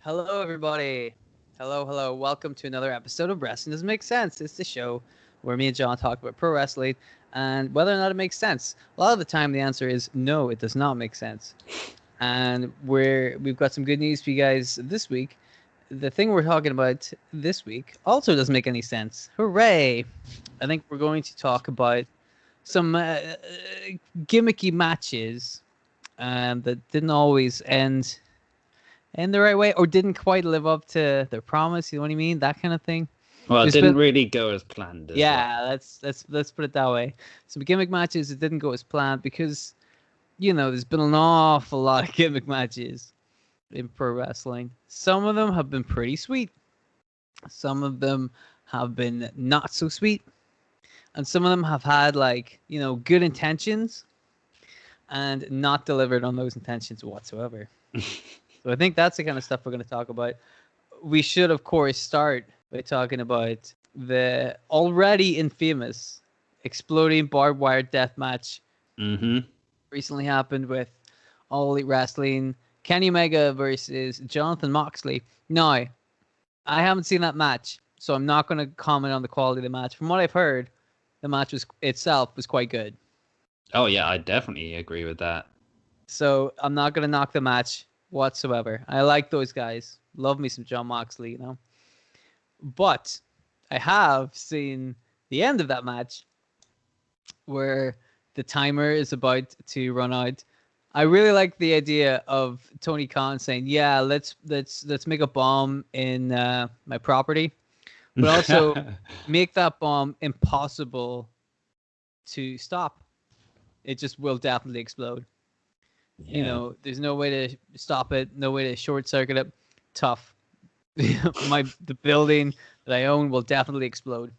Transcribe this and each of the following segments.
Hello, everybody. Hello, hello. Welcome to another episode of Wrestling Doesn't Make Sense. It's the show where me and John talk about pro wrestling and whether or not it makes sense. A lot of the time, the answer is no, it does not make sense. And we've got some good news for you guys this week. The thing we're talking about this week also doesn't make any sense. Hooray! I think we're going to talk about some gimmicky matches that didn't always end in the right way or didn't quite live up to their promise. You know what I mean? That kind of thing. Well, it There's didn't been, really go as planned as well. yeah, let's put it that way. Some gimmick matches that didn't go as planned because there's been an awful lot of gimmick matches in pro wrestling. Some of them have been pretty sweet. Some of them have been not so sweet. And some of them have had good intentions and not delivered on those intentions whatsoever. So I think that's the kind of stuff we're going to talk about. We should, of course, start by talking about the already infamous exploding barbed wire death match. Recently happened with All Elite Wrestling, Kenny Omega versus Jonathan Moxley. Now, I haven't seen that match, so I'm not going to comment on the quality of the match. From what I've heard, the match itself was quite good. Oh, yeah, I definitely agree with that. So I'm not going to knock the match whatsoever. I like those guys. Love me some Jon Moxley, But I have seen the end of that match where the timer is about to run out. I really like the idea of Tony Khan saying, "Yeah, let's make a bomb in my property, but also make that bomb impossible to stop. It just will definitely explode." Yeah. There's no way to stop it, no way to short circuit it. Tough. The building that I own will definitely explode.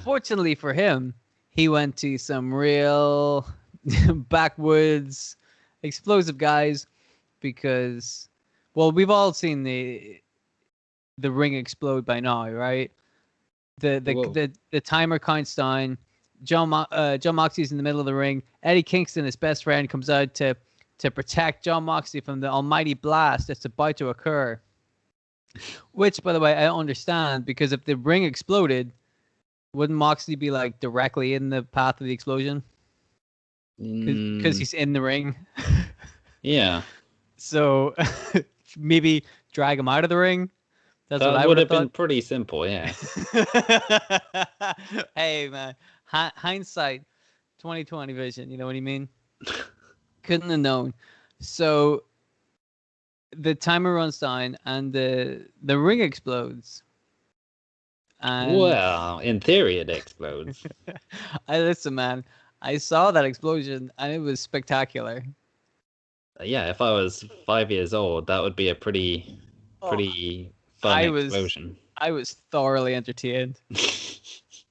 Fortunately for him, he went to some real backwoods explosive guys because, well, we've all seen the ring explode by now, right? The timer counts down. Jon Moxley's in the middle of the ring. Eddie Kingston, his best friend, comes out to protect Jon Moxley from the almighty blast that's about to occur. Which, by the way, I understand, because if the ring exploded, wouldn't Moxley be directly in the path of the explosion? Because he's in the ring. Yeah. So maybe drag him out of the ring. That's what I would have thought. been pretty simple, yeah. Hey, man. Hindsight, 2020 vision. You know what I mean? Couldn't have known. So the timer runs down and the ring explodes. And well, in theory, it explodes. listen, man. I saw that explosion and it was spectacular. Yeah, if I was 5 years old, that would be a pretty fun explosion. I was thoroughly entertained.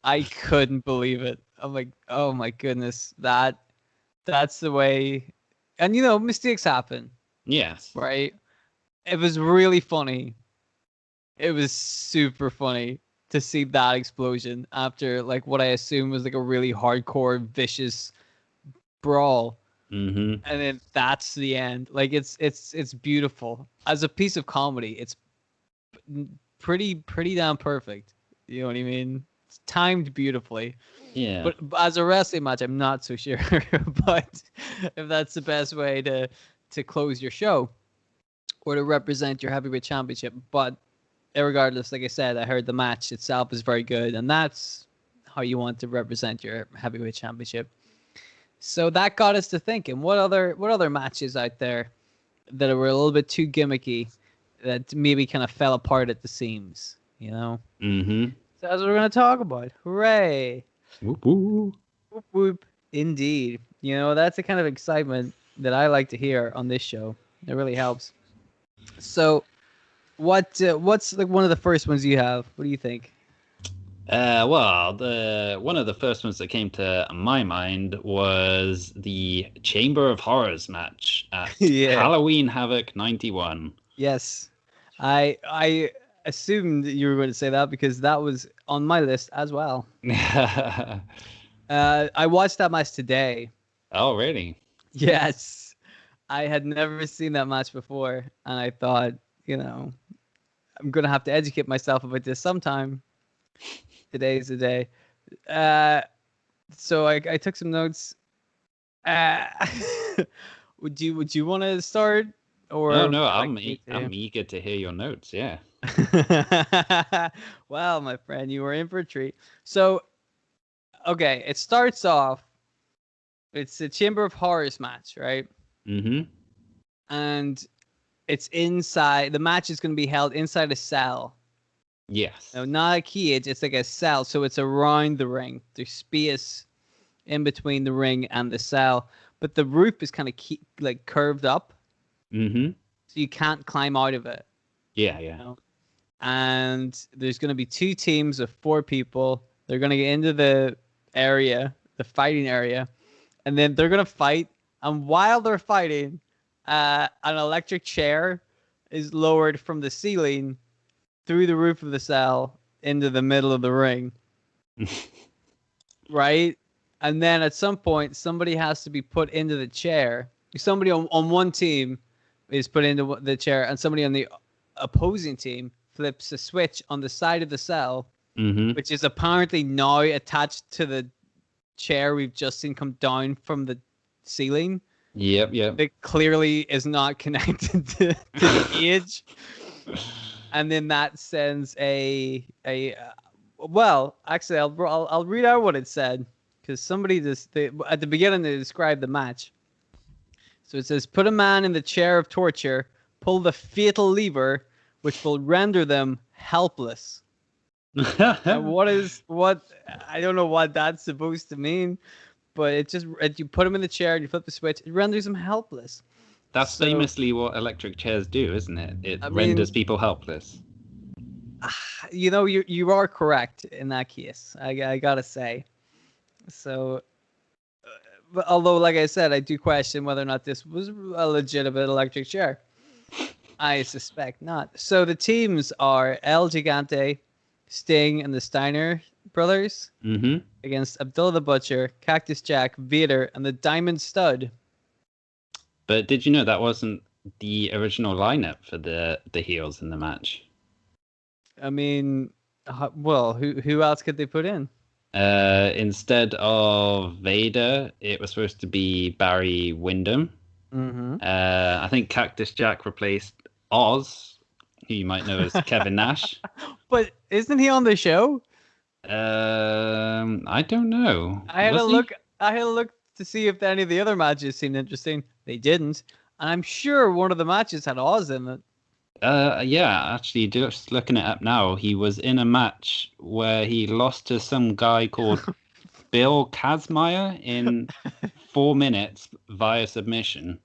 I couldn't believe it. I'm like, oh my goodness, that's the way. And mistakes happen. Yes. Right? It was really funny. It was super funny to see that explosion after what I assume was a really hardcore, vicious brawl. And then that's the end. It's beautiful. As a piece of comedy, it's pretty damn perfect. You know what I mean? It's timed beautifully. Yeah. But as a wrestling match, I'm not so sure. But if that's the best way to close your show or to represent your heavyweight championship. But regardless, like I said, I heard the match itself is very good, and that's how you want to represent your heavyweight championship. So that got us to thinking, what other matches out there that were a little bit too gimmicky that maybe kind of fell apart at the seams, So that's what we're going to talk about. Hooray! Whoop, whoop. Whoop, whoop. Indeed. That's the kind of excitement that I like to hear on this show. It really helps. So what's one of the first ones you have? What do you think? Well, one of the first ones that came to my mind was the Chamber of Horrors match at Halloween Havoc 91. Yes, I assumed you were going to say that because that was on my list as well. I watched that match today. Oh, really? Yes, I had never seen that match before, and I thought I'm gonna have to educate myself about this sometime. Today's the day. So I took some notes. Would you want to start? Or no, I'm eager to hear your notes. Yeah. Well, my friend, you were in for a treat. So, okay, it starts off. It's a Chamber of Horrors match, right? Mm-hmm. And it's inside. The match is going to be held inside a cell. Yes. No, not a cage. It's like a cell, so it's around the ring. There's space in between the ring and the cell, but the roof is kind of like curved up. Mm-hmm. So you can't climb out of it. Yeah. And there's going to be 2 teams of 4 people. They're going to get into the area, the fighting area, and then they're going to fight. And while they're fighting, an electric chair is lowered from the ceiling through the roof of the cell into the middle of the ring. Right? And then at some point, somebody has to be put into the chair. Somebody on one team is put into the chair, and somebody on the opposing team flips a switch on the side of the cell, which is apparently now attached to the chair we've just seen come down from the ceiling. Yep. It clearly is not connected to the cage. And then that sends well, actually, I'll read out what it said, because somebody at the beginning they described the match. So it says, put a man in the chair of torture, pull the fatal lever, which will render them helpless. What I don't know what that's supposed to mean, but you put them in the chair and you flip the switch, it renders them helpless. That's famously what electric chairs do, isn't it? It renders people helpless. You are correct in that case. I gotta say. So, but although, like I said, I do question whether or not this was a legitimate electric chair. I suspect not. So the teams are El Gigante, Sting, and the Steiner brothers against Abdullah the Butcher, Cactus Jack, Vader, and the Diamond Stud. But did you know that wasn't the original lineup for the heels in the match? I mean, well, who else could they put in? Instead of Vader, it was supposed to be Barry Windham. I think Cactus Jack replaced Oz, who you might know as Kevin Nash. But isn't he on the show? I don't know. I had a look to see if any of the other matches seemed interesting. They didn't. And I'm sure one of the matches had Oz in it. Yeah, actually, just looking it up now, he was in a match where he lost to some guy called Bill Kazmaier in 4 minutes via submission.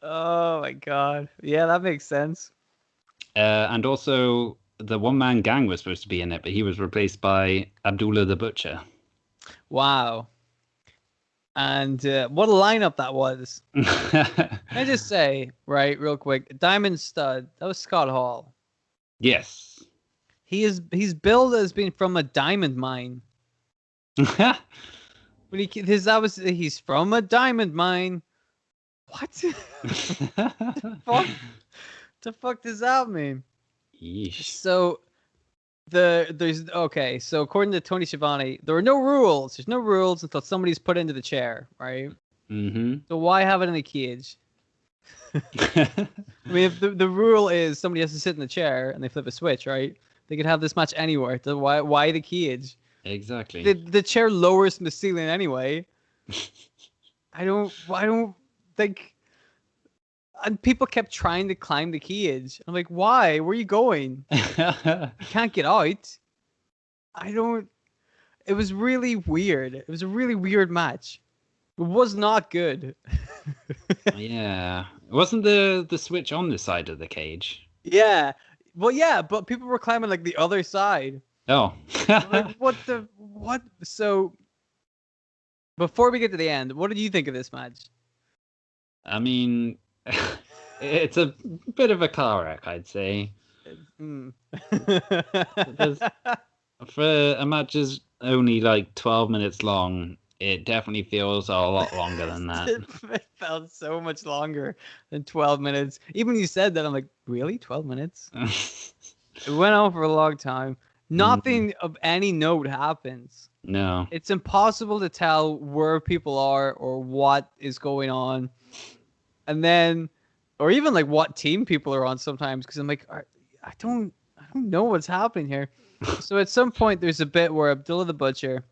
Oh my god. Yeah, that makes sense. And also, the one-man gang was supposed to be in it, but he was replaced by Abdullah the Butcher. Wow. And what a lineup that was. Can I just say, right, real quick, Diamond Stud, that was Scott Hall. Yes. He's billed as being from a diamond mine. But he's from a diamond mine. What? The fuck does that mean? Yeesh. So so according to Tony Schiavone, there are no rules. There's no rules until somebody's put into the chair, right? So why have it in a cage? I mean, if the rule is somebody has to sit in the chair and they flip a switch, right? They could have this match anywhere. So why the cage? Exactly. The chair lowers from the ceiling anyway. I don't think. And people kept trying to climb the cage. I'm like, why? Where are you going? You can't get out. It was really weird. It was a really weird match. It was not good. Yeah. Wasn't the switch on the side of the cage? Yeah. Well, yeah, but people were climbing like the other side. Oh. Like, what? So, before we get to the end, what did you think of this match? I mean, it's a bit of a car wreck, I'd say. For a match is only like 12 minutes long, it definitely feels a lot longer than that. It felt so much longer than 12 minutes. Even you said that, I'm like, really? 12 minutes? It went on for a long time. Nothing of any note happens. No. It's impossible to tell where people are or what is going on. And then, or even like what team people are on sometimes, because I'm like, I don't know what's happening here. So at some point, there's a bit where Abdullah the Butcher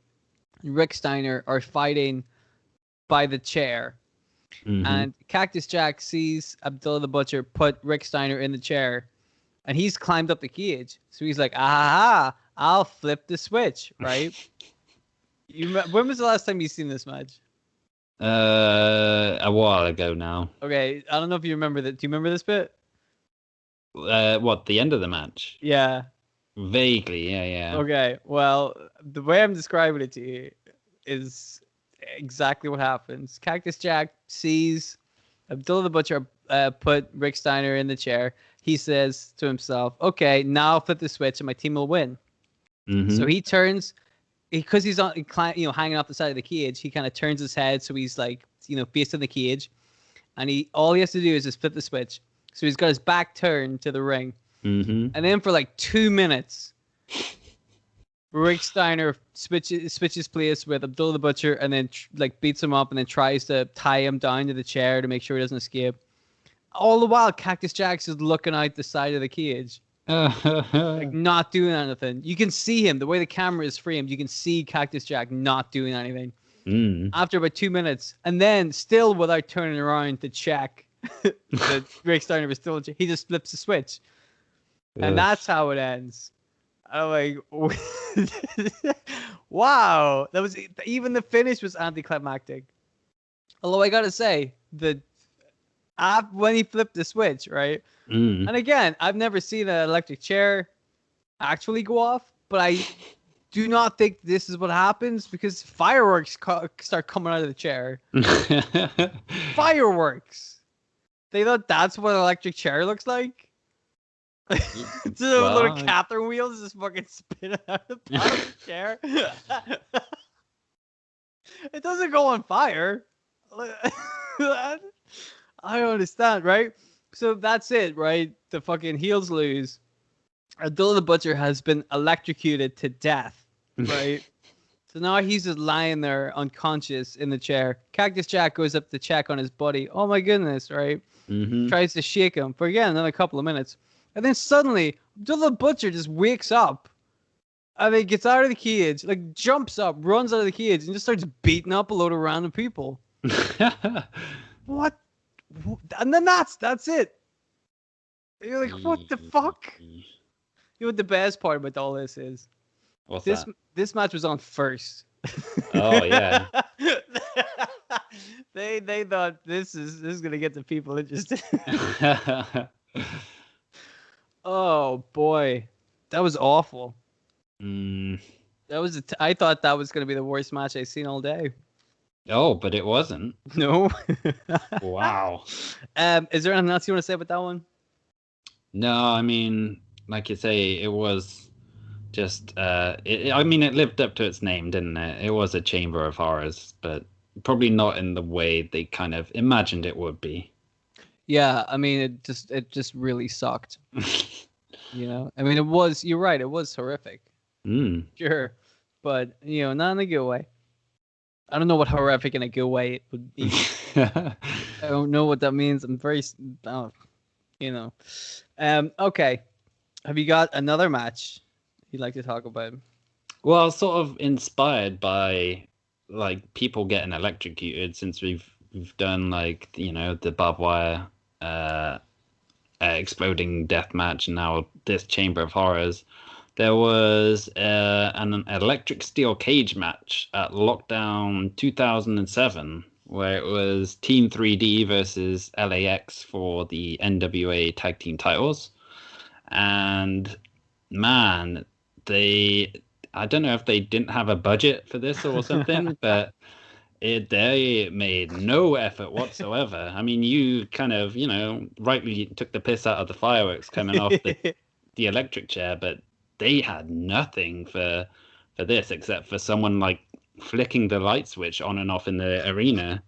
and Rick Steiner are fighting by the chair. And Cactus Jack sees Abdullah the Butcher put Rick Steiner in the chair, and he's climbed up the cage. So he's like, aha, I'll flip the switch, right? When was the last time you seen this match? A while ago now. Okay, I don't know if you remember that. Do you remember this bit? What, the end of the match? Yeah. Vaguely, yeah. Okay, well, the way I'm describing it to you is exactly what happens. Cactus Jack sees Abdullah the Butcher put Rick Steiner in the chair. He says to himself, okay, now I'll flip the switch and my team will win. So he turns, because he's on, hanging off the side of the cage, he kind of turns his head so he's like, facing the cage. And all he has to do is just flip the switch. So he's got his back turned to the ring. And then for like 2 minutes, Rick Steiner switches place with Abdullah the Butcher, and then beats him up, and then tries to tie him down to the chair to make sure he doesn't escape. All the while, Cactus Jack's just looking out the side of the cage, like not doing anything. You can see him, the way the camera is framed. You can see Cactus Jack not doing anything. After about 2 minutes, and then still without turning around to check that Rick Steiner was still in chair, he just flips the switch, and that's how it ends. I'm like, wow, that was, even the finish was anticlimactic. Although I gotta say, when he flipped the switch, right? And again, I've never seen an electric chair actually go off, but I do not think this is what happens, because fireworks start coming out of the chair. Fireworks. They thought that's what an electric chair looks like. Little Catherine wheels just fucking spinning out of the bottom of the chair. It doesn't go on fire. I don't understand, right? So that's it, right? The fucking heels lose. Abdullah the Butcher has been electrocuted to death, right? So now he's just lying there unconscious in the chair. Cactus Jack goes up to check on his buddy. Oh my goodness, right? Tries to shake him for, again, another couple of minutes. And then suddenly, Abdullah the Butcher just wakes up. And then gets out of the cage, jumps up, runs out of the cage, and just starts beating up a load of random people. What? And then that's it. You're like, what the fuck? You know what the best part about all this is? What's that? This match was on first. Oh yeah. They thought this is gonna get the people interested. Oh boy, that was awful. That was I thought that was gonna be the worst match I've seen all day. Oh, but it wasn't. No. Wow. Is there anything else you want to say about that one? No, I mean, like you say, it was just. It lived up to its name, didn't it? It was a chamber of horrors, but probably not in the way they kind of imagined it would be. Yeah, I mean, it just really sucked. I mean, it was. You're right. It was horrific. Sure, but not in a good way. I don't know what horrific in a good way it would be. I don't know what that means. I'm very, Okay, have you got another match you'd like to talk about? Well, sort of inspired by people getting electrocuted, since we've done the barbed wire exploding death match, and now this chamber of horrors. There was an electric steel cage match at Lockdown 2007, where it was Team 3D versus LAX for the NWA Tag Team titles. And man, I don't know if they didn't have a budget for this or something, but they made no effort whatsoever. I mean, you kind of, rightly took the piss out of the fireworks coming off the electric chair, but they had nothing for this except for someone flicking the light switch on and off in the arena.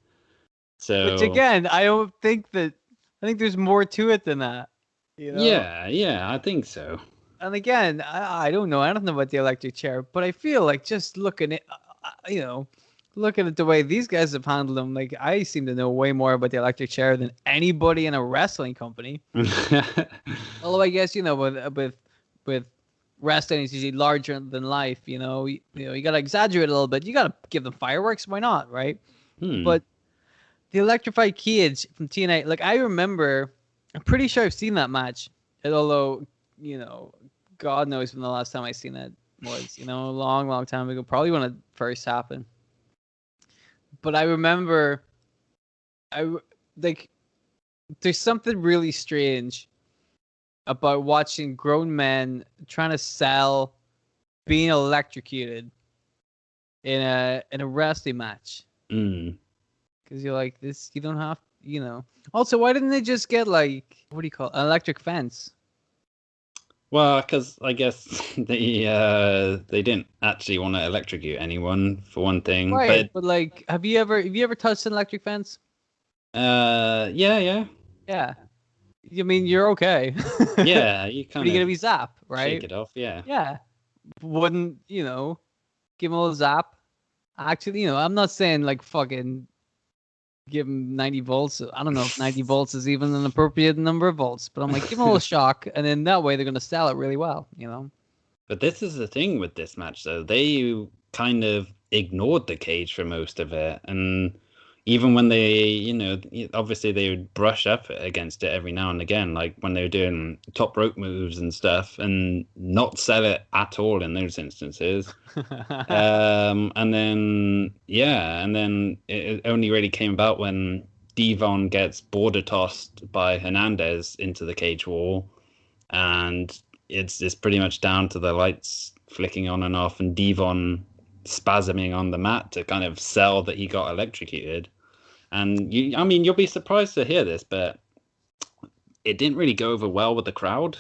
So Which again, I don't think that. I think there's more to it than that. You know. Yeah, I think so. And again, I don't know. I don't know about the electric chair, but I feel like just looking at, looking at the way these guys have handled them, like I seem to know way more about the electric chair than anybody in a wrestling company. Although I guess with wrestling is usually larger than life. You gotta exaggerate a little bit. You gotta give them fireworks. Why not, right? But the electrified cage from TNA, like I remember, I'm pretty sure I've seen that match. Although, God knows when the last time I seen it was, a long, long time ago. Probably when it first happened. But I remember, there's something really strange about watching grown men trying to sell being electrocuted in a wrestling match. Because you're like, this, you don't have, Also, why didn't they just get what do you call it? An electric fence? Well, because I guess they didn't actually want to electrocute anyone for one thing. Right, but have you ever touched an electric fence? Yeah. Yeah. I mean, you're okay. Yeah, you kind of. You're gonna be zap, right? Shake it off, yeah. Yeah. Wouldn't give him a little zap? Actually, I'm not saying fucking give him 90 volts. I don't know if 90 volts is even an appropriate number of volts, but I'm like, give him a little shock, and then that way they're going to sell it really well, But this is the thing with this match, though. They kind of ignored the cage for most of it, and even when they, obviously they would brush up against it every now and again, like when they were doing top rope moves and stuff, and not sell it at all in those instances. And then it only really came about when Devon gets border tossed by Hernandez into the cage wall, and it's pretty much down to the lights flicking on and off, and Devon spasming on the mat to kind of sell that he got electrocuted. And you'll be surprised to hear this, but it didn't really go over well with the crowd.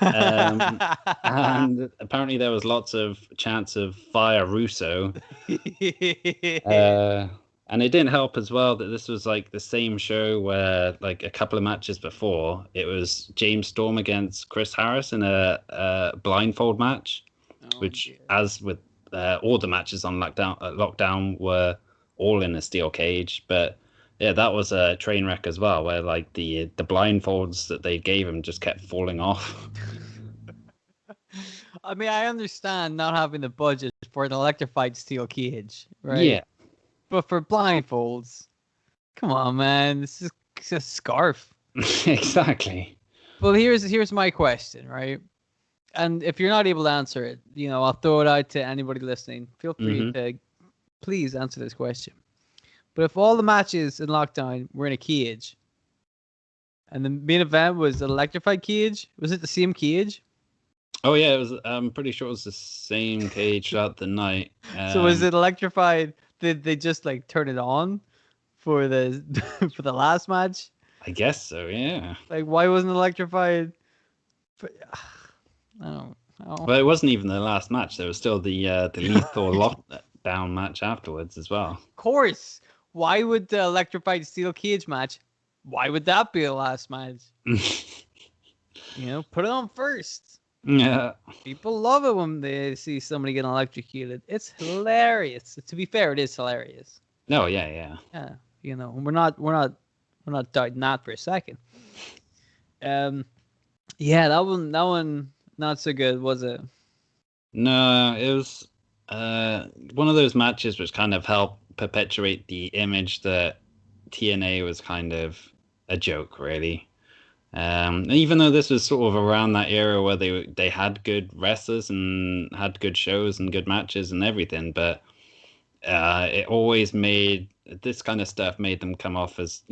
And apparently there was lots of chants of fire Russo. And it didn't help as well that this was the same show where a couple of matches before it was James Storm against Chris Harris in a blindfold match, which as with all the matches on lockdown were all in a steel cage. But yeah, that was a train wreck as well, where the blindfolds that they gave him just kept falling off. I mean, I understand not having the budget for an electrified steel cage, right? Yeah. But for blindfolds, come on, man, this is a scarf. Exactly. Well, here's my question, right? And if you're not able to answer it, I'll throw it out to anybody listening. Feel free to please answer this question. But if all the matches in lockdown were in a cage, and the main event was an electrified cage, was it the same cage? Oh yeah, it was. I'm pretty sure it was the same cage throughout the night. So was it electrified? Did they just turn it on for the for the last match? I guess so. Yeah. Why wasn't it electrified? I don't know. But it wasn't even the last match. There was still the lethal lockdown match afterwards as well. Of course. Why would the electrified steel cage match? Why would that be the last match? Put it on first. Yeah. People love it when they see somebody getting electrocuted. It's hilarious. To be fair, it is hilarious. No, yeah. Yeah, we're not doubting that for a second. Yeah, that one not so good, was it? No, it was one of those matches which kind of helped perpetuate the image that TNA was kind of a joke, really. Even though this was sort of around that era where they had good wrestlers and had good shows and good matches and everything, but it always made this kind of stuff made them come off as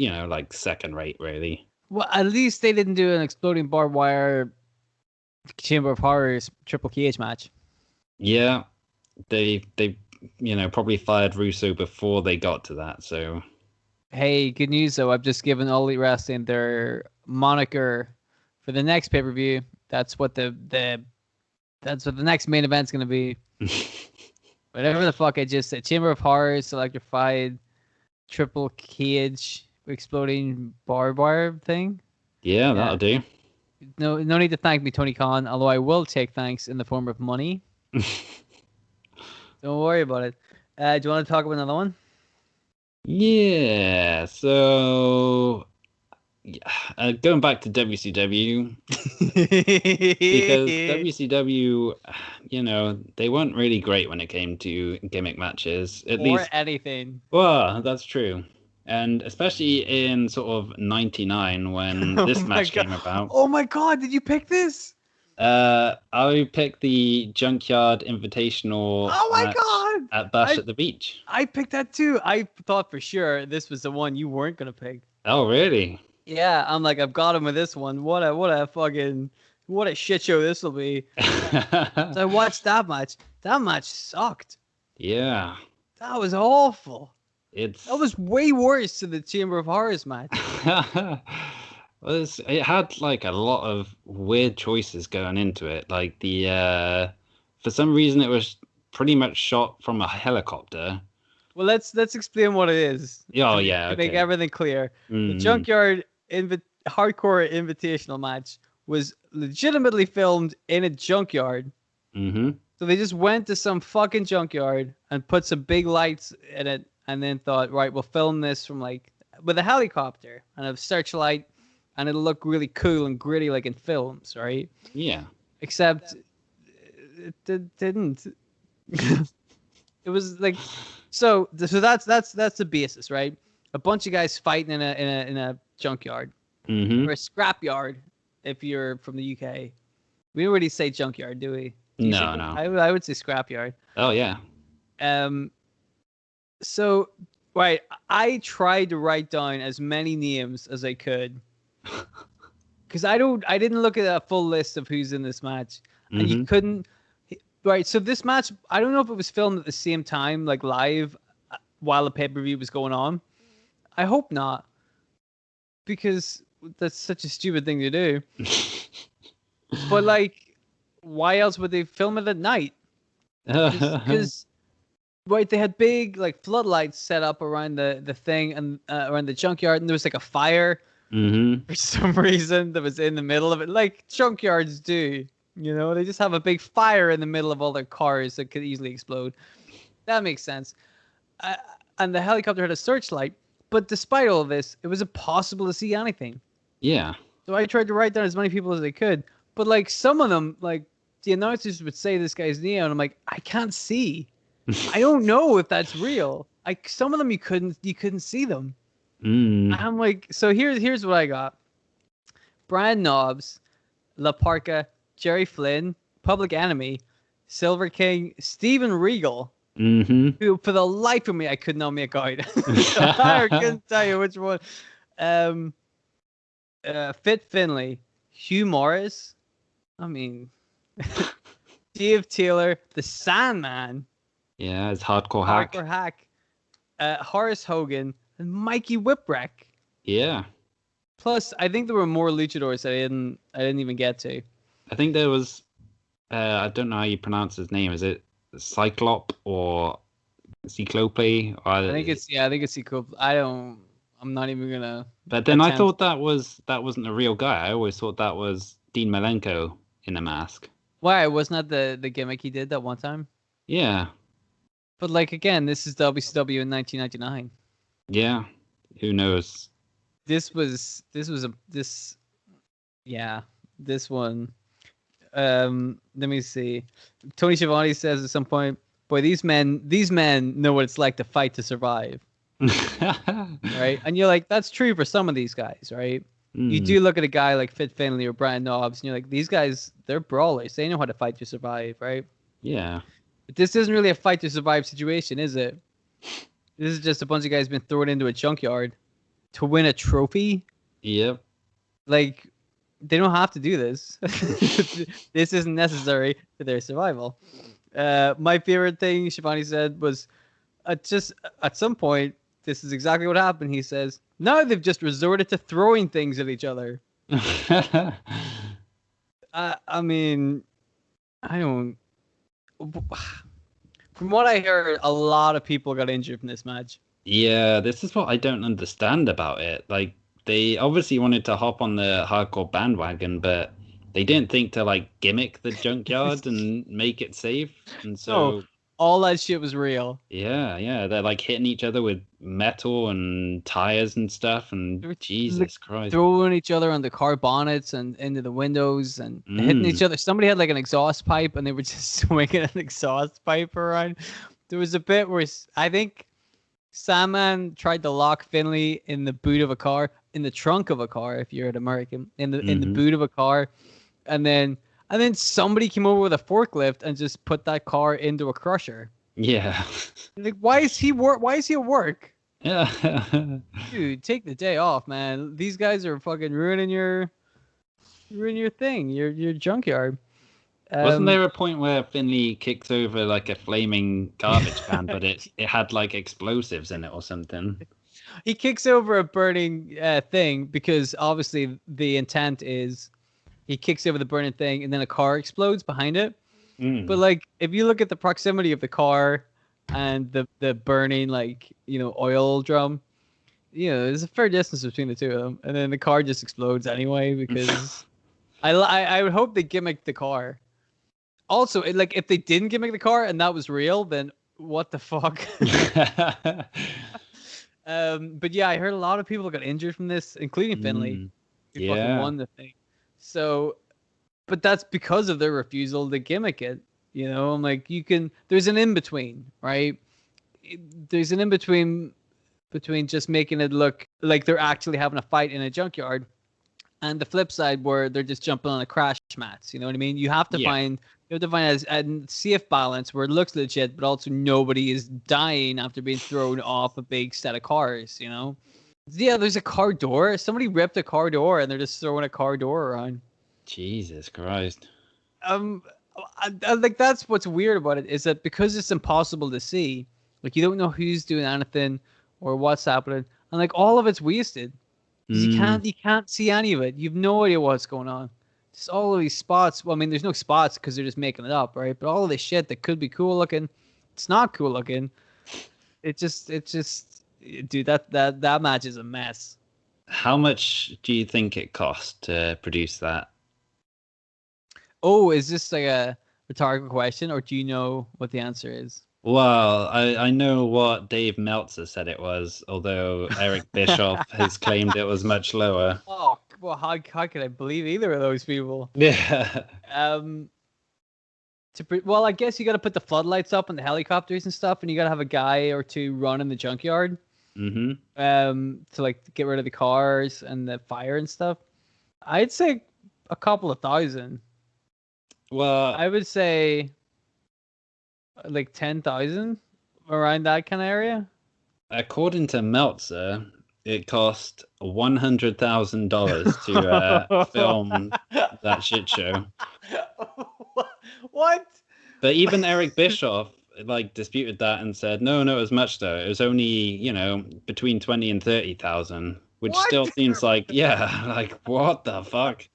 second rate, really. Well, at least they didn't do an exploding barbed wire Chamber of Horrors Triple Cage match. Yeah, they probably fired Russo before they got to that. So, hey, good news though. I've just given All Elite Wrestling their moniker for the next pay-per-view. That's what the next main event's going to be. Whatever the fuck I just said. Chamber of Horrors, electrified, triple cage, exploding barbed wire thing. Yeah, that'll do. No need to thank me, Tony Khan, although I will take thanks in the form of money. Don't worry about it. Do you want to talk about another one? Yeah, so going back to WCW, because WCW, they weren't really great when it came to gimmick matches. At or least, anything. well, that's true. And especially in sort of 99 when this match came about. Oh my god, did you pick this? I picked the Junkyard Invitational match at Bash at the Beach. I picked that too. I thought for sure this was the one you weren't gonna pick. Oh, really? Yeah, I'm like, I've got him with this one. What a shit show this will be. So I watched that match. That match sucked. Yeah. That was awful. That was way worse than the Chamber of Horrors match. It had like a lot of weird choices going into it. Like for some reason it was pretty much shot from a helicopter. Well, let's explain what it is. To make everything clear. The Junkyard Hardcore Invitational match was legitimately filmed in a junkyard. Mm-hmm. So they just went to some fucking junkyard and put some big lights in it, and then thought, right, we'll film this from with a helicopter and a searchlight, and it'll look really cool and gritty like in films, right? Yeah. Except it didn't. It was like so that's the basis, right? A bunch of guys fighting in a junkyard. Mm-hmm. Or a scrapyard if you're from the UK. We don't really say junkyard, do we? No. I would say scrapyard. Oh yeah. So right, I tried to write down as many names as I could. Because I didn't look at a full list of who's in this match. And you couldn't. Right, so this match, I don't know if it was filmed at the same time, like live, while the pay-per-view was going on. I hope not. Because that's such a stupid thing to do. But, why else would they film it at night? Because, right, they had big, floodlights set up around the thing and around the junkyard, and there was, a fire for some reason that was in the middle of it, like junkyards do. They just have a big fire in the middle of all their cars that could easily explode. That makes sense. And the helicopter had a searchlight, but despite all of this, it was impossible to see anything. Yeah. So I tried to write down as many people as I could, but some of them, the announcers would say this guy's name, and I'm like, I can't see. I don't know if that's real. Some of them you couldn't see them. I'm like, so here's what I got: Brian Knobbs, La Parka, Jerry Flynn, Public Enemy, Silver King, Steven Regal, who for the life of me I could not make out. I couldn't tell you which one. Fit Finlay, Hugh Morris, Dave Taylor, the Sandman. Yeah, it's Hardcore Hack. Hardcore Hack. Horace Hogan and Mikey Whipwreck. Yeah. Plus, I think there were more luchadors that I didn't even get to. I think there was, I don't know how you pronounce his name. Is it Cyclop or Cyclope? I think it's Cyclope. I'm not even gonna. But then I thought that wasn't a real guy. I always thought that was Dean Malenko in a mask. Why? Wasn't that the gimmick he did that one time? Yeah. But again, this is WCW in 1999. Yeah. Who knows? This one. Let me see. Tony Schiavone says at some point, "Boy, these men know what it's like to fight to survive." Right? And you're like, that's true for some of these guys, right? You do look at a guy like Fit Finlay or Brian Knobbs, and you're like, these guys, they're brawlers. They know how to fight to survive, right? Yeah. But this isn't really a fight to survive situation, is it? This is just a bunch of guys being thrown into a junkyard to win a trophy. Yep. They don't have to do this. This isn't necessary for their survival. My favorite thing Shivani said was, just at some point, this is exactly what happened. He says, now they've just resorted to throwing things at each other. I don't. From what I heard, a lot of people got injured from this match. Yeah, this is what I don't understand about it. Like, they obviously wanted to hop on the hardcore bandwagon, but they didn't think to like gimmick the junkyard and make it safe. And No, so, all that shit was real. yeah, they're like hitting each other with metal and tires and stuff. They And were Jesus Christ. throwing each other on the car bonnets and into the windows and hitting Mm. each other. Somebody had like an exhaust pipe and they were just swinging an exhaust pipe around. There was a bit where I think Sandman tried to lock Finley in the boot of a car, in the trunk of a car, if you're an American, in the boot of a car, and then somebody came over with a forklift and just put that car into a crusher. Yeah. Like, why is he at work? Yeah. Dude, take the day off, man. These guys are fucking ruining your thing, your junkyard. Wasn't there a point where Finley kicks over like a flaming garbage can, but it had like explosives in it or something? He kicks over a burning thing because obviously the intent is he kicks over the burning thing and then a car explodes behind it. But like, if you look at the proximity of the car and the burning oil drum, there's a fair distance between the two of them, and then the car just explodes anyway because I would hope they gimmicked the car. Also, if they didn't gimmick the car and that was real, then what the fuck? But yeah, I heard a lot of people got injured from this, including Finley, who fucking won the thing. So, but that's because of their refusal to gimmick it. I'm like, there's an in between, right? There's an in between just making it look like they're actually having a fight in a junkyard, and the flip side where they're just jumping on a crash mats. You know what I mean? You have to find a safe balance where it looks legit, but also nobody is dying after being thrown off a big set of cars. Yeah, there's a car door. Somebody ripped a car door, and they're just throwing a car door around. Jesus Christ. I like that's what's weird about it is that because it's impossible to see, like you don't know who's doing anything or what's happening, and like all of it's wasted. You can't see any of it. You've no idea what's going on. Just all of these spots. Well, I mean, there's no spots because they're just making it up, right? But all of this shit that could be cool looking, it's not cool looking. It just, dude, that match is a mess. How much do you think it cost to produce that? Oh, is this like a rhetorical question, or do you know what the answer is? Well, I know what Dave Meltzer said it was, although Eric Bischoff has claimed it was much lower. Oh, well, how could I believe either of those people? Yeah. Well, I guess you got to put the floodlights up and the helicopters and stuff, and you got to have a guy or two run in the junkyard. To like get rid of the cars and the fire and stuff. I'd say a couple of thousand. Well, I would say like 10,000 around that kind of area. According to Meltzer, it cost $100,000 to film that shit show. What? But even Eric Bischoff like disputed that and said, no, it was much though. It was only, between 20 and 30,000, which still seems like, like what the fuck?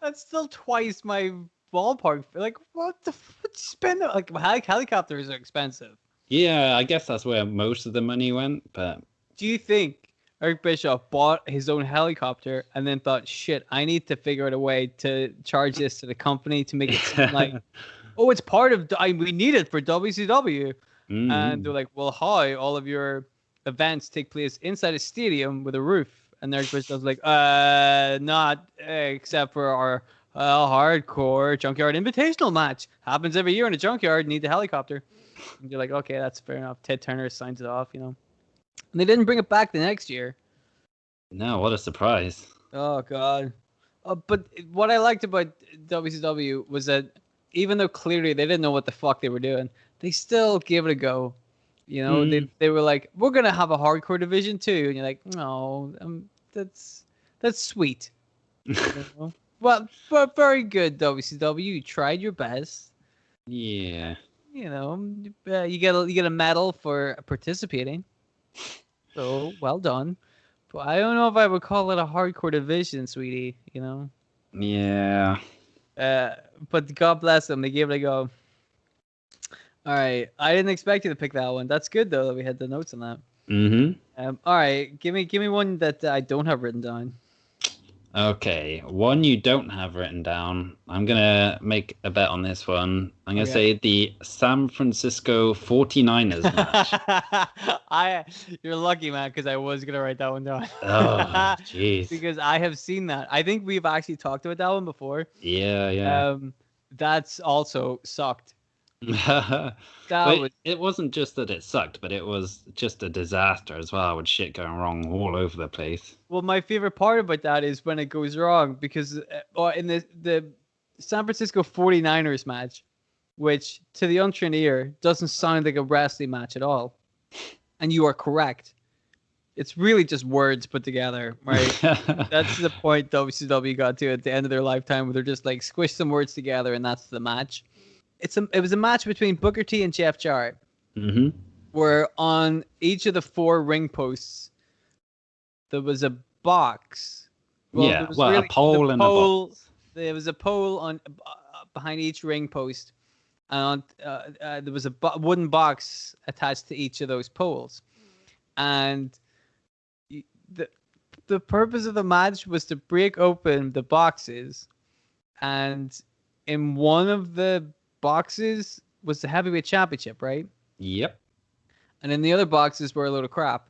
That's still twice my ballpark. Like, what you spend? Like, helicopters are expensive. Yeah, I guess that's where most of the money went. But do you think Eric Bischoff bought his own helicopter and then thought, shit, I need to figure out a way to charge this to the company to make it seem like, oh, it's part of, we need it for WCW. And they're like, well, how? All of your events take place inside a stadium with a roof. And Eric Bischoff's like, not except for our hardcore Junkyard Invitational match. Happens every year in a junkyard, need the helicopter. And you're like, okay, that's fair enough. Ted Turner signs it off, And they didn't bring it back the next year. No, what a surprise. Oh, God. But what I liked about WCW was that even though clearly they didn't know what the fuck they were doing, they still gave it a go. They were like, we're going to have a hardcore division too. And you're like, no, that's sweet. Well, but very good, WCW. You tried your best. Yeah. You get a medal for participating. So well done. But I don't know if I would call it a hardcore division, sweetie. Yeah. But God bless them. They gave it a go. All right. I didn't expect you to pick that one. That's good though that we had the notes on that. Mm-hmm. All right. Give me one that I don't have written down. Okay, one you don't have written down. I'm gonna make a bet on this one. I'm gonna Okay. say the San Francisco 49ers match. You're lucky, man, because I was gonna write that one down. Oh, jeez. Because I have seen that. I think we've actually talked about that one before. Yeah, yeah. That's also sucked. That But was it wasn't just that it sucked, but it was just a disaster as well, with shit going wrong all over the place. well. My favorite part about that is when it goes wrong because in the San Francisco 49ers match, which to the untrained ear doesn't sound like a wrestling match at all, and you are correct. It's really just words put together, right? That's the point WCW got to at the end of their lifetime, where they're just like squish some words together, and that's the match. It was a match between Booker T and Jeff Jarrett, Mm-hmm. where on each of the 4 ring posts there was a box. Well, there Yeah, was well, a really pole and a box. There was a pole on behind each ring post, and there was a wooden box attached to each of those poles, and the the purpose of the match was to break open the boxes, and in one of the boxes was the heavyweight championship, right? Yep. And in the other boxes were a load of crap.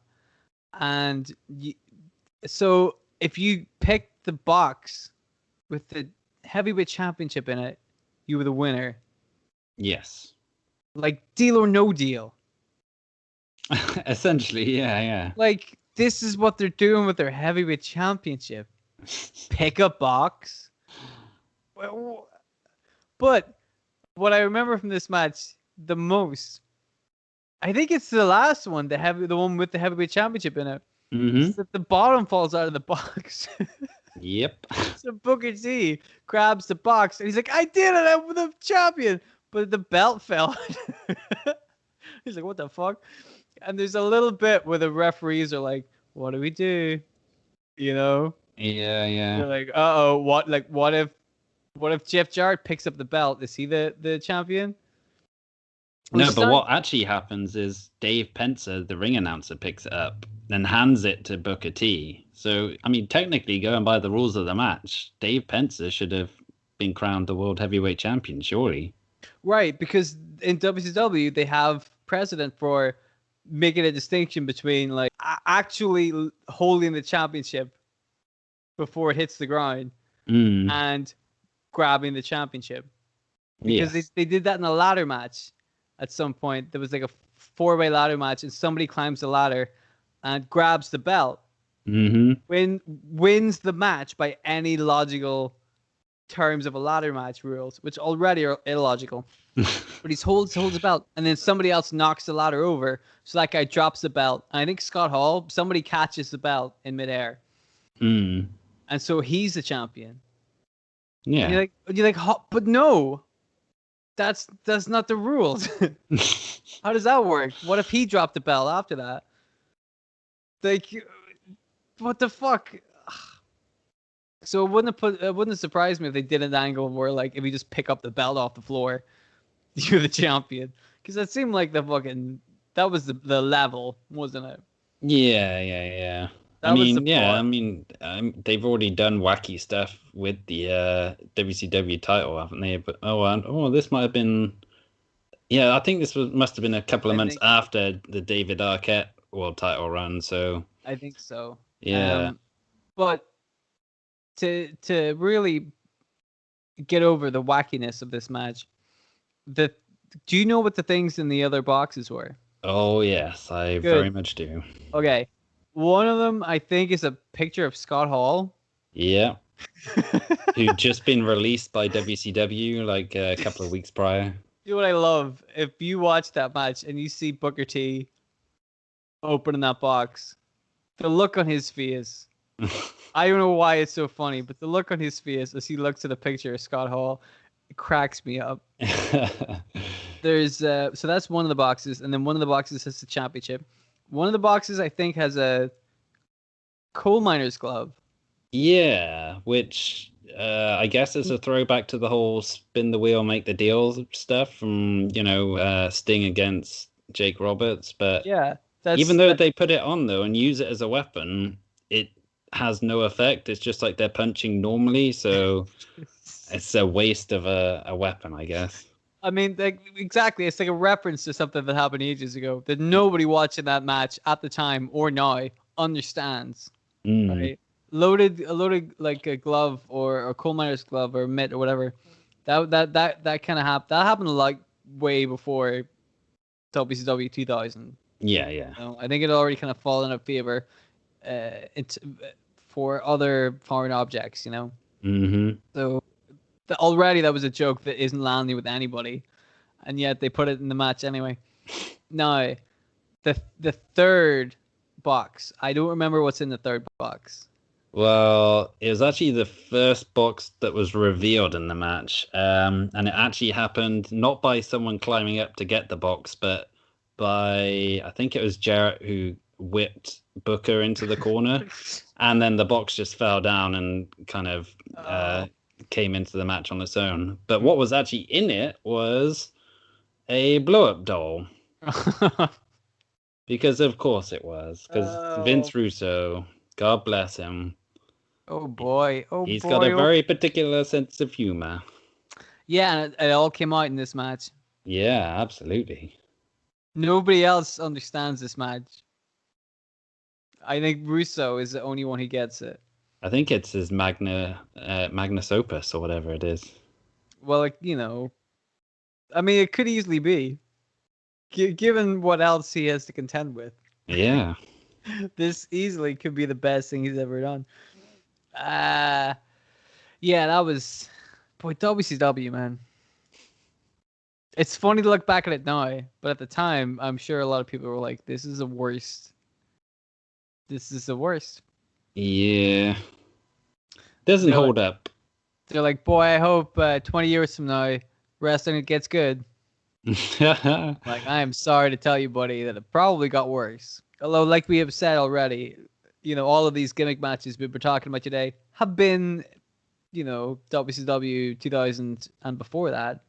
And so if you picked the box with the heavyweight championship in it, you were the winner. Yes. Like deal or no deal. Essentially, yeah, Like this is what they're doing with their heavyweight championship. Pick a box. But what I remember from this match the most, I think it's the last one, the one with the heavyweight championship in it. yeah. Mm-hmm. That the bottom falls out of the box. Yep. So Booker T grabs the box and he's like, "I did it! I'm the champion!" But the belt fell. He's like, "What the fuck?" And there's a little bit where the referees are like, "What do we do?" You know? Yeah, They're yeah. like, "Uh oh, what? Like, what if Jeff Jarrett picks up the belt? Is he the champion?" No, Which but sound, what actually happens is Dave Pencer, the ring announcer, picks it up and hands it to Booker T. So, I mean, technically, going by the rules of the match, Dave Pencer should have been crowned the World Heavyweight Champion, surely. right, because in WCW they have precedent for making a distinction between like actually holding the championship before it hits the ground Mm, and grabbing the championship. Because yes. they did that in a ladder match at some point. There was like a 4-way ladder match, and somebody climbs the ladder and grabs the belt, Mm-hmm. wins the match by any logical terms of a ladder match rules, which already are illogical. But he holds the belt, and then somebody else knocks the ladder over, so that guy drops the belt. And I think Scott Hall, somebody catches the belt in midair, Mm, and so he's the champion. And yeah. you're like, but no, that's not the rules. How does that work? What if he dropped the belt after that? Like, what the fuck? So it wouldn't surprise me if they did an angle where like if you just pick up the belt off the floor, you're the champion. Because that seemed like that was the level, wasn't it? Yeah, yeah, yeah. I That was the mean, yeah, bar. I mean, they've already done wacky stuff with the WCW title, haven't they? But this might have been, yeah, I think must have been a couple of I months think after the David Arquette world title run. So I think so. yeah, But to really get over the wackiness of this match, the do you know what the things in the other boxes were? oh yes, I Good. very much do. Okay. One of them I think is a picture of Scott Hall. Yeah, who'd just been released by WCW like a couple of weeks prior. You know what I love? If you watch that match and you see Booker T opening that box, the look on his face. I don't know why it's so funny, but the look on his face as he looks at a picture of Scott Hall, it cracks me up. There's so that's one of the boxes, and then one of the boxes has the championship. One of the boxes I think has a coal miner's glove. Yeah, which I guess it's a throwback to the whole spin the wheel, make the deals stuff from, Sting against Jake Roberts. But Yeah, even though they put it on though and use it as a weapon, it has no effect. It's just like they're punching normally, so it's a waste of a weapon, I guess. I mean, exactly. It's like a reference to something that happened ages ago that nobody watching that match at the time or now understands. Right? A loaded like a glove or a coal miner's glove or a mitt or whatever. That kind of happened. That happened like way before WCW 2000. Yeah. I think it already kind of fallen out of favor for other foreign objects. So already that was a joke that isn't landing with anybody, and yet they put it in the match anyway. Now, the third box. I don't remember what's in the third box. Well, it was actually the first box that was revealed in the match, and it actually happened not by someone climbing up to get the box, but by, I think it was Jarrett who whipped Booker into the corner, and then the box just fell down and kind of came into the match on its own. But what was actually in it was a blow-up doll. Because of course it was. Because Vince Russo, God bless him. Oh boy. He's got a very particular sense of humor. Yeah, and it all came out in this match. Yeah, absolutely. Nobody else understands this match. I think Russo is the only one who gets it. I think it's his Magnus Opus or whatever it is. Well, I mean, it could easily be. Given what else he has to contend with. Yeah. This easily could be the best thing he's ever done. Yeah, that was... Boy, WCW, man. It's funny to look back at it now, but at the time, I'm sure a lot of people were like, this is the worst. This is the worst. Yeah. Doesn't hold up. They're like, boy, I hope 20 years from now, wrestling gets good. Like, I am sorry to tell you, buddy, that it probably got worse. Although, like we have said already, all of these gimmick matches we've been talking about today have been, WCW 2000 and before that.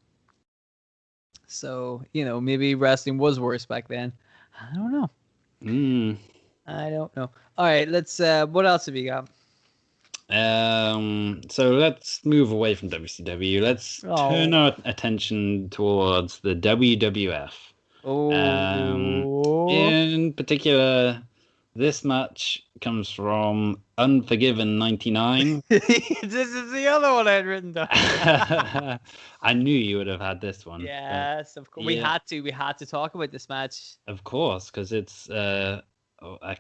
So, maybe wrestling was worse back then. I don't know. I don't know. All right, let's. What else have you got? So let's move away from WCW. Let's turn our attention towards the WWF. In particular, this match comes from Unforgiven 99. This is the other one I had written down. I knew you would have had this one. Yes, of course. Yeah. We had to talk about this match. Of course, because it's a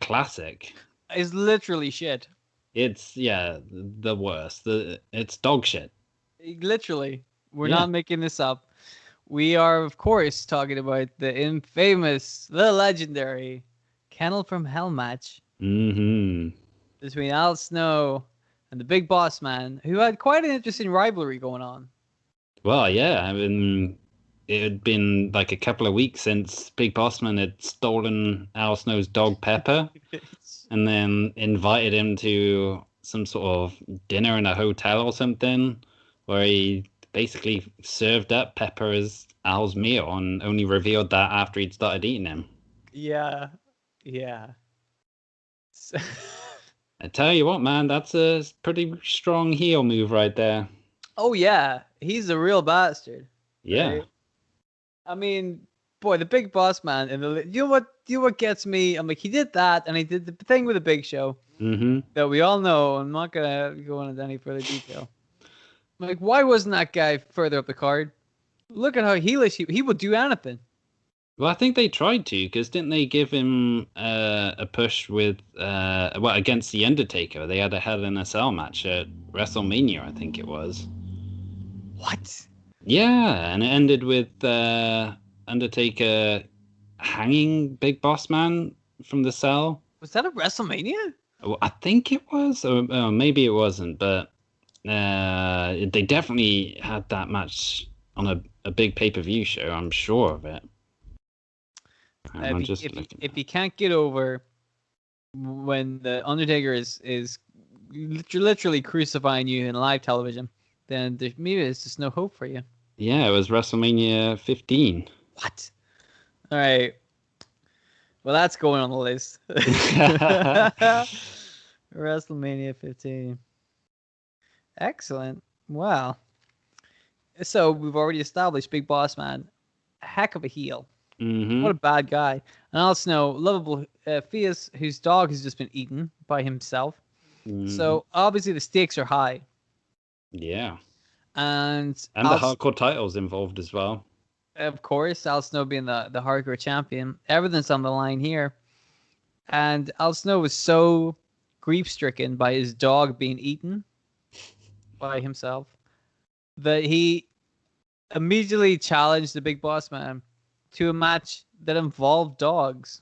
classic. It's literally shit. It's the worst. It's dog shit. Literally, we're not making this up. We are, of course, talking about the infamous, the legendary Kennel from Hell match between Al Snow and the Big Boss Man, who had quite an interesting rivalry going on. Well, yeah, I mean, it had been like a couple of weeks since Big Boss Man had stolen Al Snow's dog Pepper. And then invited him to some sort of dinner in a hotel or something, where he basically served up Pepper as Al's meal and only revealed that after he'd started eating him. Yeah. I tell you what, man, that's a pretty strong heel move right there. Oh, yeah. He's a real bastard. Yeah. Right? I mean... Boy, the Big Boss Man, and you know what gets me? I'm like, he did that, and he did the thing with the Big Show that we all know. I'm not gonna go into any further detail. I'm like, why wasn't that guy further up the card? Look at how heelish he would do anything. Well, I think they tried to, because didn't they give him a push with against the Undertaker? They had a Hell in a Cell match at WrestleMania, I think it was. What? Yeah, and it ended with Undertaker hanging Big Boss Man from the cell. Was that a WrestleMania? Well, I think it was, or maybe it wasn't, but they definitely had that match on a big pay-per-view show. I'm sure of it. If you can't get over when the Undertaker is literally crucifying you in live television, then maybe there's just no hope for you. Yeah, it was WrestleMania 15. What? All right. Well, that's going on the list. WrestleMania 15. Excellent. Wow. So we've already established Big Boss Man, a heck of a heel. Mm-hmm. What a bad guy. And Al Snow, lovable Fias, whose dog has just been eaten by himself. Mm-hmm. So obviously the stakes are high. Yeah. And the hardcore titles involved as well. Of course, Al Snow being the hardcore champion. Everything's on the line here. And Al Snow was so grief-stricken by his dog being eaten by himself that he immediately challenged the Big Boss Man to a match that involved dogs.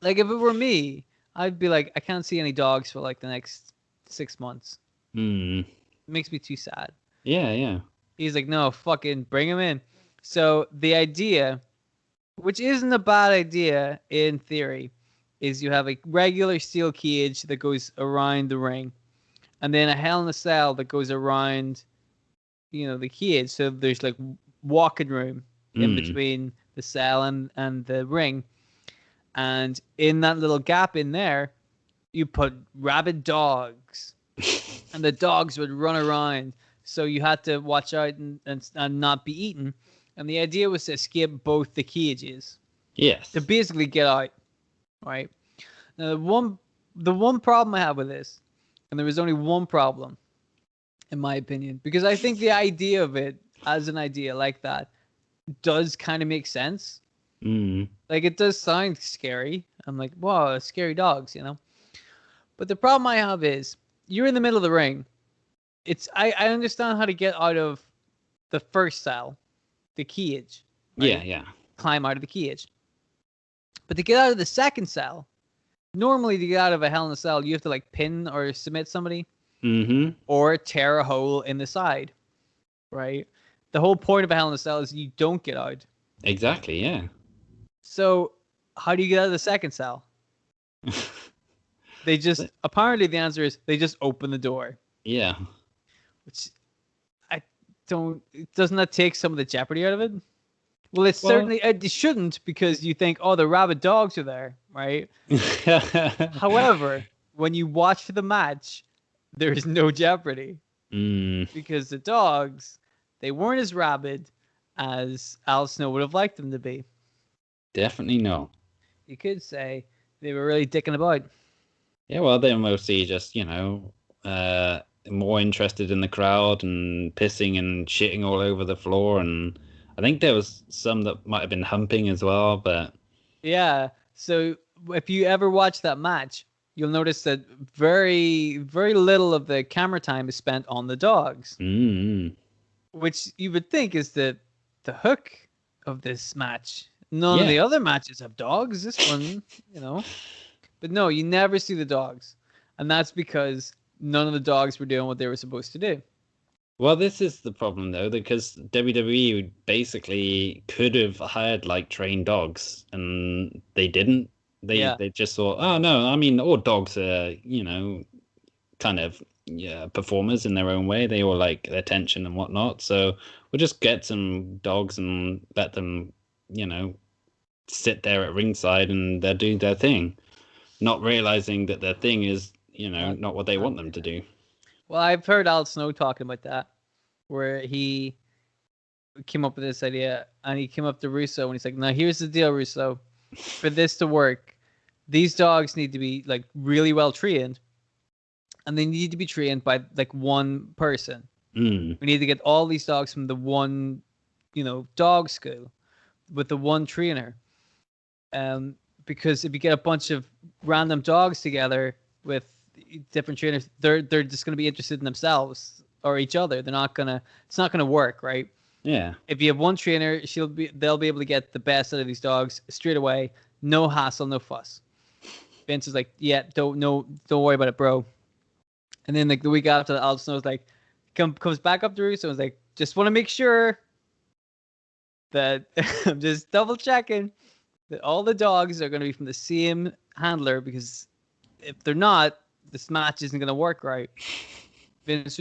Like, if it were me, I'd be like, I can't see any dogs for like the next 6 months. Mm. It makes me too sad. Yeah. He's like, no, fucking bring him in. So the idea, which isn't a bad idea in theory, is you have a regular steel cage that goes around the ring, and then a Hell in a Cell that goes around, the cage. So there's like walking room in between the cell and the ring. And in that little gap in there, you put rabid dogs. And the dogs would run around. So you had to watch out and not be eaten. And the idea was to escape both the cages. Yes. To basically get out. Right? Now, the one problem I have with this, and there was only one problem, in my opinion, because I think the idea of it as an idea like that does kind of make sense. Like, it does sound scary. I'm like, wow, scary dogs, But the problem I have is, you're in the middle of the ring. I understand how to get out of the first cell, the cage. Right? Yeah. Climb out of the cage. But to get out of the second cell, normally to get out of a Hell in a Cell, you have to like pin or submit somebody. Or tear a hole in the side. Right? The whole point of a Hell in a Cell is you don't get out. Exactly, yeah. So, how do you get out of the second cell? Apparently the answer is they just open the door. Yeah. Which doesn't that take some of the jeopardy out of it? Well, it shouldn't, because you think, oh, the rabid dogs are there, right? However, when you watch the match, there's no jeopardy. Because the dogs, they weren't as rabid as Al Snow would have liked them to be. Definitely not. You could say they were really dicking about. Yeah, well, they're mostly just, more interested in the crowd and pissing and shitting all over the floor. And I think there was some that might have been humping as well, but... Yeah, so if you ever watch that match, you'll notice that very, very little of the camera time is spent on the dogs. Which you would think is the hook of this match. None of the other matches have dogs. This one, But no, you never see the dogs. And that's because none of the dogs were doing what they were supposed to do. Well, this is the problem, though, because WWE basically could have hired, trained dogs, and they didn't. They just thought, oh, no, I mean, all dogs are, kind of performers in their own way. They all like attention and whatnot. So we'll just get some dogs and let them, sit there at ringside and they'll do their thing, not realizing that their thing is, not what they want them to do. Well, I've heard Al Snow talking about that, where he came up with this idea, and he came up to Russo, and he's like, now here's the deal, Russo. For this to work, these dogs need to be really well trained, and they need to be trained by one person. We need to get all these dogs from the one, dog school with the one trainer. Because if you get a bunch of random dogs together with different trainers, they're just going to be interested in themselves or each other. It's not going to work, right? Yeah. If you have one trainer, they'll be able to get the best out of these dogs straight away. No hassle, no fuss. Vince is like, yeah, don't worry about it, bro. And then the week after, Al Snow's comes back up to Russo and is like, just want to make sure that I'm just double checking that all the dogs are going to be from the same handler, because if they're not, this match isn't gonna work right. Vince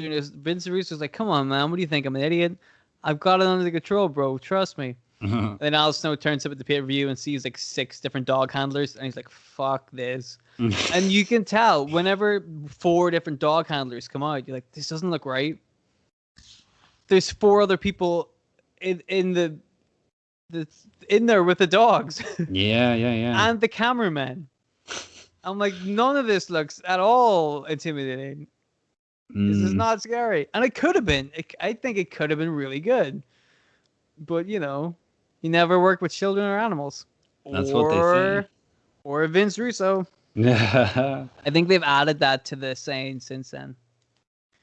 Russo's like, come on, man, what do you think? I'm an idiot. I've got it under control, bro. Trust me. And then Al Snow turns up at the pay-per-view and sees like 6 different dog handlers, and he's like, fuck this. And you can tell whenever 4 different dog handlers come out, you're like, this doesn't look right. There's 4 other people in there with the dogs. Yeah. And the cameraman. I'm like, none of this looks at all intimidating. This is not scary. And it could have been. I think it could have been really good. But, you know, you never work with children or animals. That's what they say. Or Vince Russo. I think they've added that to the saying since then.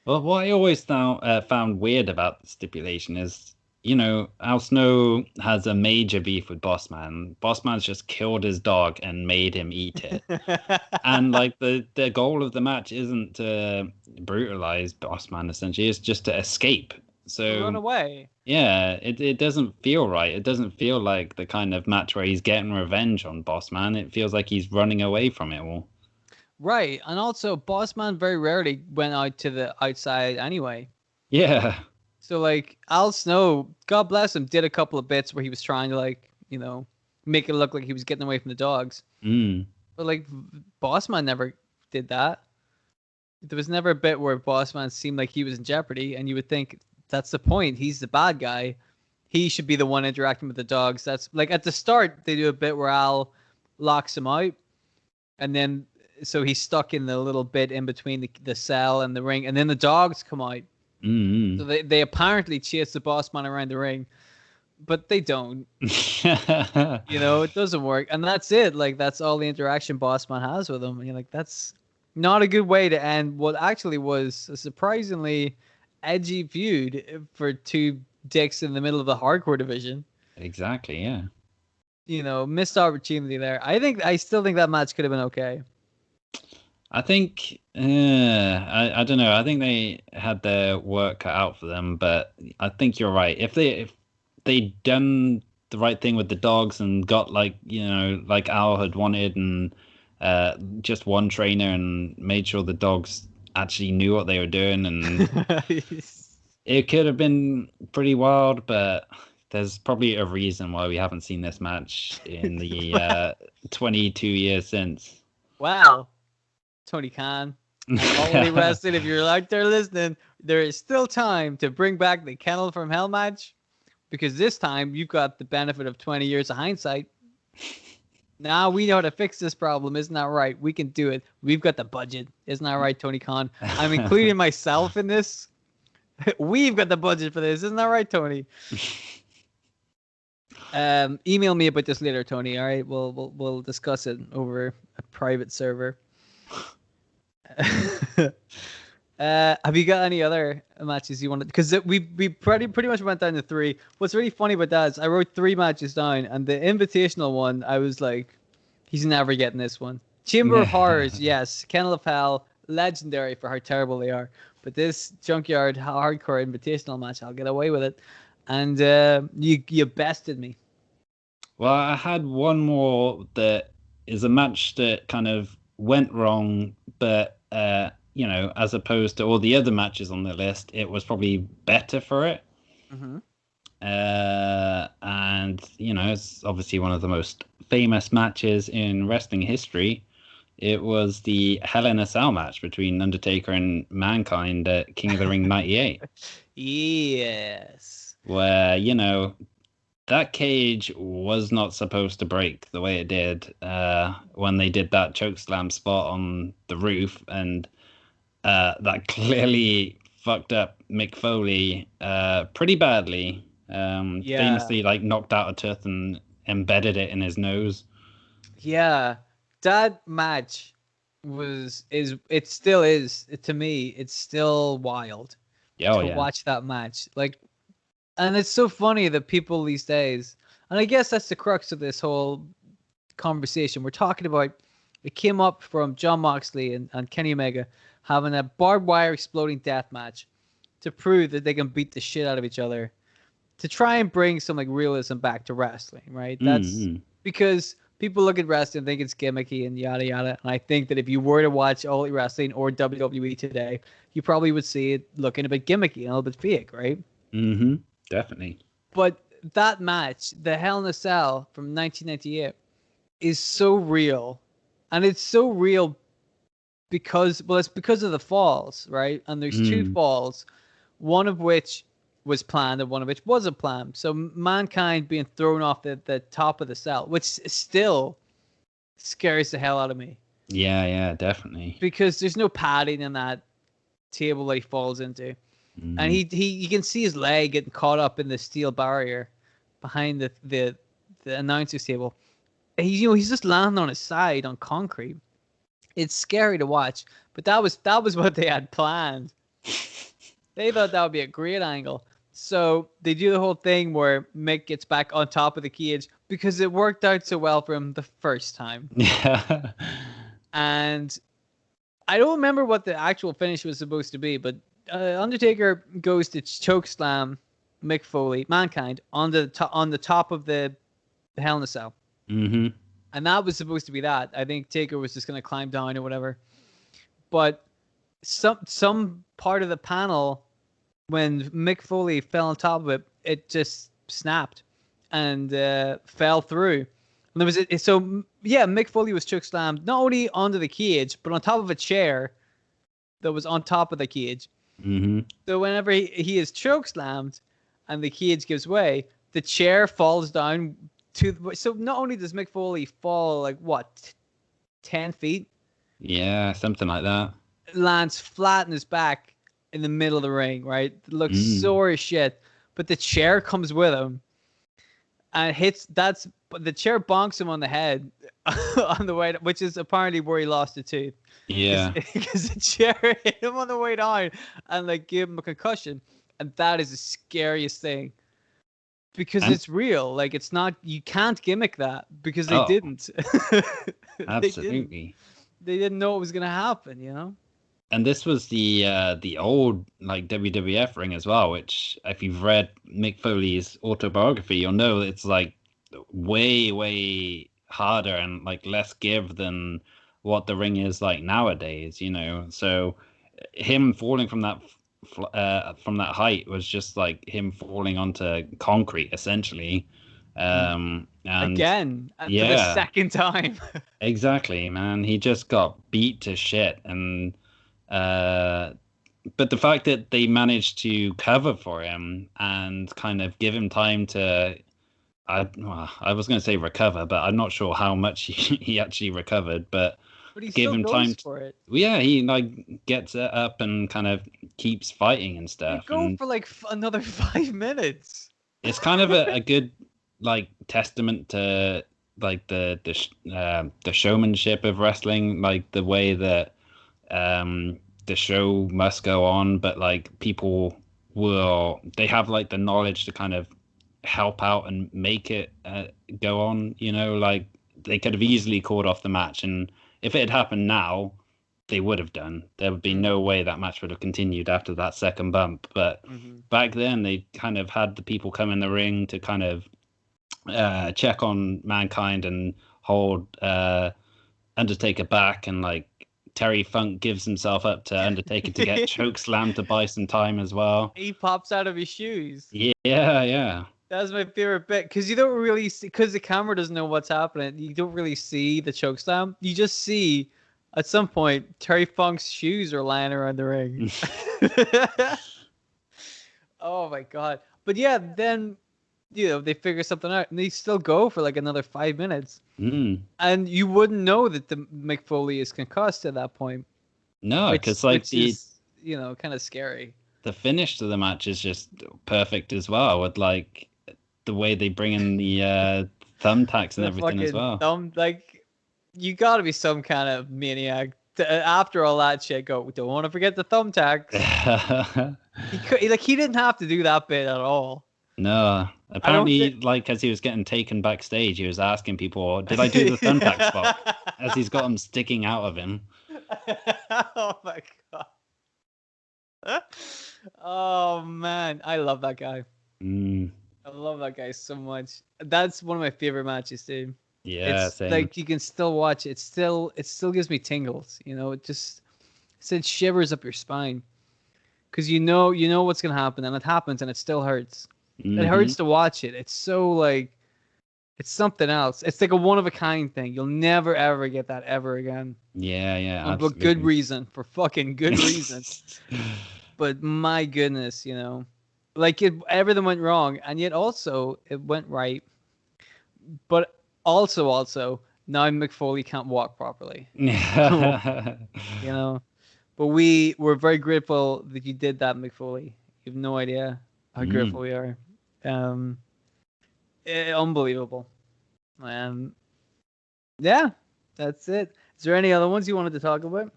Well, what I always found weird about the stipulation is, you know, Al Snow has a major beef with Bossman. Bossman's just killed his dog and made him eat it. And like the goal of the match isn't to brutalize Bossman, essentially. It's just to escape. So run away. Yeah, it doesn't feel right. It doesn't feel like the kind of match where he's getting revenge on Bossman. It feels like he's running away from it all. Right. And also, Bossman very rarely went out to the outside anyway. Yeah. So, like, Al Snow, God bless him, did a couple of bits where he was trying to, like, you know, make it look like he was getting away from the dogs. But, like, Bossman never did that. There was never a bit where Bossman seemed like he was in jeopardy, and you would think that's the point. He's the bad guy. He should be the one interacting with the dogs. That's, like, at the start, they do a bit where Al locks him out, and then, so he's stuck in the little bit in between the cell and the ring, and then the dogs come out. So they apparently chase the Bossman around the ring, but they don't. You know, it doesn't work. And that's it. Like, that's all the interaction Bossman has with him. And you're like, that's not a good way to end what actually was a surprisingly edgy feud for 2 dicks in the middle of the hardcore division. Exactly, yeah. You know, missed opportunity there. I still think that match could have been okay. I think, I don't know. I think they had their work cut out for them, but I think you're right. If they'd done the right thing with the dogs and got, like, you know, like Al had wanted, and just one trainer and made sure the dogs actually knew what they were doing, and it could have been pretty wild, but there's probably a reason why we haven't seen this match in the 22 years since. Wow. Tony Khan, only rested. If you're out there listening, there is still time to bring back the Kennel from Hell match, because this time you've got the benefit of 20 years of hindsight. Now we know how to fix this problem. Isn't that right? We can do it. We've got the budget. Isn't that right, Tony Khan? I'm including myself in this. We've got the budget for this. Isn't that right, Tony? Email me about this later, Tony. All right, we'll discuss it over a private server. Have you got any other matches you wanted? Because we pretty much went down to 3. What's really funny about that is I wrote 3 matches down, and the invitational one, I was like, he's never getting this one. Chamber of Horrors, yes. Kennel of Hell, legendary for how terrible they are. But this Junkyard Hardcore invitational match, I'll get away with it. And you bested me. Well, I had one more that is a match that kind of went wrong, but you know, as opposed to all the other matches on the list, it was probably better for it. And you know, it's obviously one of the most famous matches in wrestling history. It was the Hell in a Cell match between Undertaker and Mankind at King of the Ring 98. Yes. Where, you know, that cage was not supposed to break the way it did when they did that chokeslam spot on the roof, and that clearly fucked up Mick Foley pretty badly. Famously, like, knocked out a tooth and embedded it in his nose. Yeah, that match it still is to me. It's still wild to watch that match. Like. And it's so funny that people these days, and I guess that's the crux of this whole conversation. We're talking about, it came up from Jon Moxley and Kenny Omega having a barbed wire exploding death match to prove that they can beat the shit out of each other, to try and bring some like realism back to wrestling, right? That's because people look at wrestling and think it's gimmicky and yada yada. And I think that if you were to watch All Elite Wrestling or WWE today, you probably would see it looking a bit gimmicky and a little bit fake, right? Mm-hmm. Definitely. But that match, the Hell in a Cell from 1998, is so real. And it's so real because, well, it's because of the falls, right? And there's two falls, one of which was planned and one of which wasn't planned. So Mankind being thrown off the top of the cell, which still scares the hell out of me. Yeah, definitely. Because there's no padding in that table that he falls into. And you can see his leg getting caught up in the steel barrier behind the announcer's table. And he's just landing on his side on concrete. It's scary to watch, but that was what they had planned. They thought that would be a great angle. So they do the whole thing where Mick gets back on top of the cage because it worked out so well for him the first time. Yeah. And I don't remember what the actual finish was supposed to be, but Undertaker goes to chokeslam Mick Foley, Mankind, on the top of the Hell in a Cell. Mm-hmm. And that was supposed to be that. I think Taker was just going to climb down or whatever. But some part of the panel, when Mick Foley fell on top of it, it just snapped and fell through. And there was Mick Foley was chokeslammed not only onto the cage, but on top of a chair that was on top of the cage. Mm-hmm. So whenever he is chokeslammed and the cage gives way, the chair falls down so not only does Mick Foley fall like 10 feet? Yeah, something like that. Lands flat on his back in the middle of the ring, right? It looks sore as shit. But the chair comes with him and the chair bonks him on the head on the way, which is apparently where he lost a tooth. Yeah. Because the chair hit him on the way down and like gave him a concussion. And that is the scariest thing. Because it's real. Like, it's not, you can't gimmick that because they didn't. Absolutely. They didn't know it was going to happen, you know? And this was the old like WWF ring as well, which if you've read Mick Foley's autobiography, you'll know it's like way, way harder and like less give than what the ring is like nowadays, you know? So him falling from that height was just like him falling onto concrete essentially. And again for the second time. Exactly, man. He just got beat to shit. And but the fact that they managed to cover for him and kind of give him time to I was going to say recover, but I'm not sure how much he actually recovered, but he give still him goes time for it. Yeah, he like gets it up and kind of keeps fighting and stuff. You go for like another 5 minutes. It's kind of a good like testament to like the showmanship of wrestling, like the way that the show must go on, but like people they have like the knowledge to kind of help out and make it go on, you know, like they could have easily called off the match, and if it had happened now, they would have done. There would be no way that match would have continued after that second bump. But back then, they kind of had the people come in the ring to kind of check on Mankind and hold Undertaker back. And like Terry Funk gives himself up to Undertaker to get choke slammed to buy some time as well. He pops out of his shoes. Yeah. That's my favorite bit because you don't really see, because the camera doesn't know what's happening. You don't really see the chokeslam. You just see at some point Terry Funk's shoes are lying around the ring. Oh my god! But yeah, then they figure something out, and they still go for like another 5 minutes. And you wouldn't know that the Mick Foley is concussed at that point. No, because like is, kind of scary. The finish to the match is just perfect as well, with like the way they bring in the thumbtacks and everything as well. You got to be some kind of maniac after all that shit. Don't want to forget the thumbtacks. He didn't have to do that bit at all. No, apparently, like as he was getting taken backstage, he was asking people, "Did I do the thumbtack spot?" As he's got them sticking out of him. Oh my god. Oh man, I love that guy. I love that guy so much. That's one of my favorite matches, dude. Yeah, It's same. like you can still watch it. It still gives me tingles. It shivers up your spine because you know what's gonna happen, and it happens, and it still hurts. It Hmm. hurts to watch it. It's so like it's something else. It's like a one of a kind thing. You'll never ever get that ever again. Yeah, yeah, But good absolutely. reason, for fucking good reason. But my goodness, like everything went wrong, and yet also it went right. But also, now McFoley can't walk properly. Yeah. you know. But we're very grateful that you did that, McFoley. You have no idea how Mm. grateful we are. Um, Unbelievable. Um, yeah, that's it. Is there any other ones you wanted to talk about?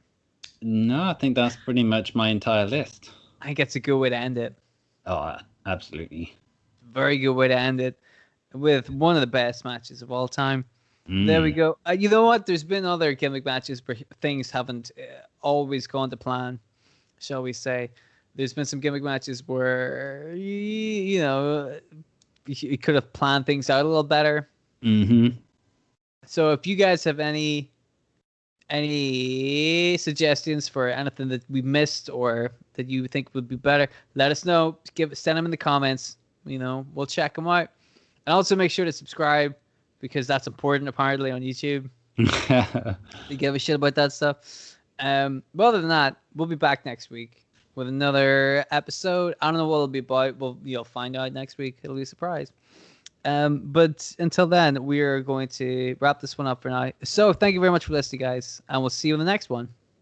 No, I think that's pretty much my entire list. I think it's a good way to end it. Oh, absolutely. Very good way to end it with one of the best matches of all time. There we Mm. go. You know what? There's been other gimmick matches where things haven't always gone to plan, shall we say. There's been some gimmick matches where, you could have planned things out a little better. Hmm. So if you guys have any suggestions for anything that we missed or that you think would be better, let us know. Send them in the comments. We'll check them out. And also make sure to subscribe because that's important apparently on YouTube. You give a shit about that stuff. But other than that, we'll be back next week with another episode. I don't know what it'll be about. You'll find out next week. It'll be a surprise. But until then, we're going to wrap this one up for now. So thank you very much for listening, guys, and we'll see you in the next one.